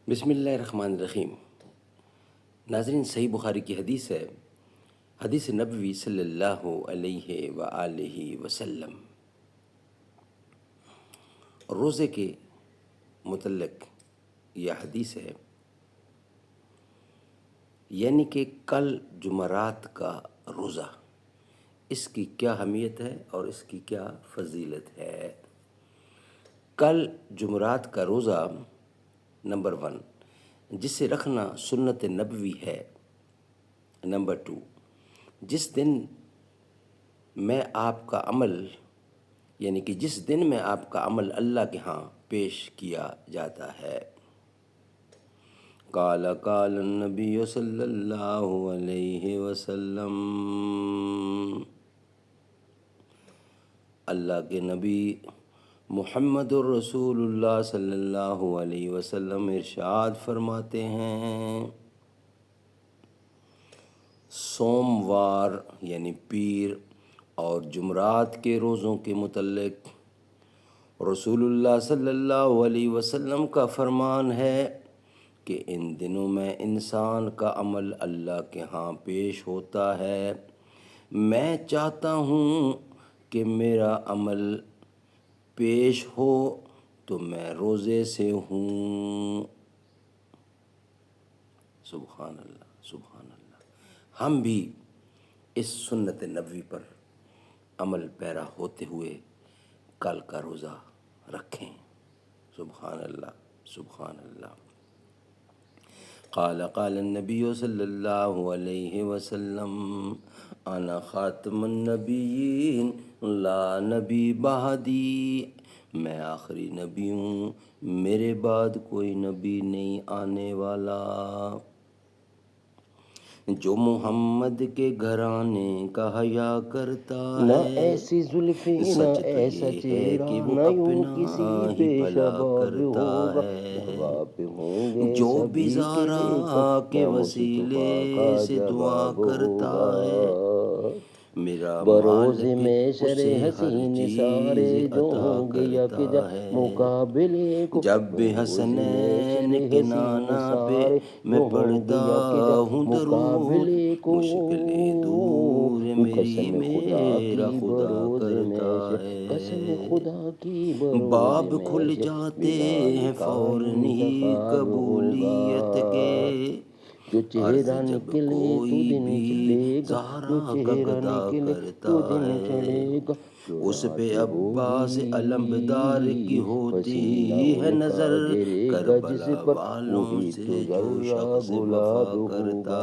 بسم اللہ الرحمن الرحیم۔ ناظرین، صحیح بخاری کی حدیث ہے، حدیث نبوی صلی اللہ علیہ وآلہ وسلم۔ روزے کے متعلق یہ حدیث ہے، یعنی کہ کل جمعرات کا روزہ، اس کی کیا اہمیت ہے اور اس کی کیا فضیلت ہے۔ کل جمعرات کا روزہ نمبر 1، جسے رکھنا سنت نبوی ہے۔ نمبر 2، جس دن میں آپ کا عمل، یعنی کہ جس دن میں آپ کا عمل اللہ کے ہاں پیش کیا جاتا ہے۔ قال النبی صلی اللہ علیہ وسلم، اللہ کے نبی محمد الرسول اللہ صلی اللہ علیہ وسلم ارشاد فرماتے ہیں، سوموار یعنی پیر اور جمعرات کے روزوں کے متعلق رسول اللہ صلی اللہ علیہ وسلم کا فرمان ہے کہ ان دنوں میں انسان کا عمل اللہ کے ہاں پیش ہوتا ہے۔ میں چاہتا ہوں کہ میرا عمل پیش ہو تو میں روزے سے ہوں۔ سبحان اللہ، سبحان اللہ۔ ہم بھی اس سنت نبوی پر عمل پیرا ہوتے ہوئے کل کا روزہ رکھیں۔ سبحان اللہ، سبحان اللہ۔ قال النبی صلی اللہ علیہ وسلم، انا خاتم النبیین لا نبی بعدی، میں آخری نبی ہوں، میرے بعد کوئی نبی نہیں آنے والا۔ جو محمد کے گھرانے کا حیا کرتا ہے، نہ ایسی زلفیں نہ ایسا چہرہ، نہ یوں کسی پہ شباب ہوگا، جواب ہوں گے جو سبھی بھی کے زارا کے نہ وسیلے مصطفیٰ کا سے دعا جواب کرتا ہے، میرا بروز مالک میں شر اسے ہر حسین سارے چیز جو عطا ہوں گے یکجا کرتا ہے۔ مقابلے کو، جب بھی بروز میں شر حسنین کے حسین نانا پہ سارے میں جو ہوں گے پڑھتا یکجا ہوں درود، مقابلے کو، مشکلیں دور میری قسم خدا میرا کی خدا بروز کرتا میں سے، قسم ہے۔ خدا کی بروز باب میں کھل سے جاتے بیماری ہیں کا فوراً ہی انتخاب قبولیت ہوگا۔ کے، جو عرض چہرہ جب نکلے تو کوئی دن بھی چڑھے گا، جو زہرا کا چہرہ گدا نکلے کرتا تو دن ہے، چڑھے گا، جو اس پہ رات عباس علمبردار کی ہوگی پسینہ ہوتی ہے ان کا نظر، گرے گا جس کربلا پر، والوں وہی تو سے جو ذرہ شخص وفا گلاب کرتا ہوگا۔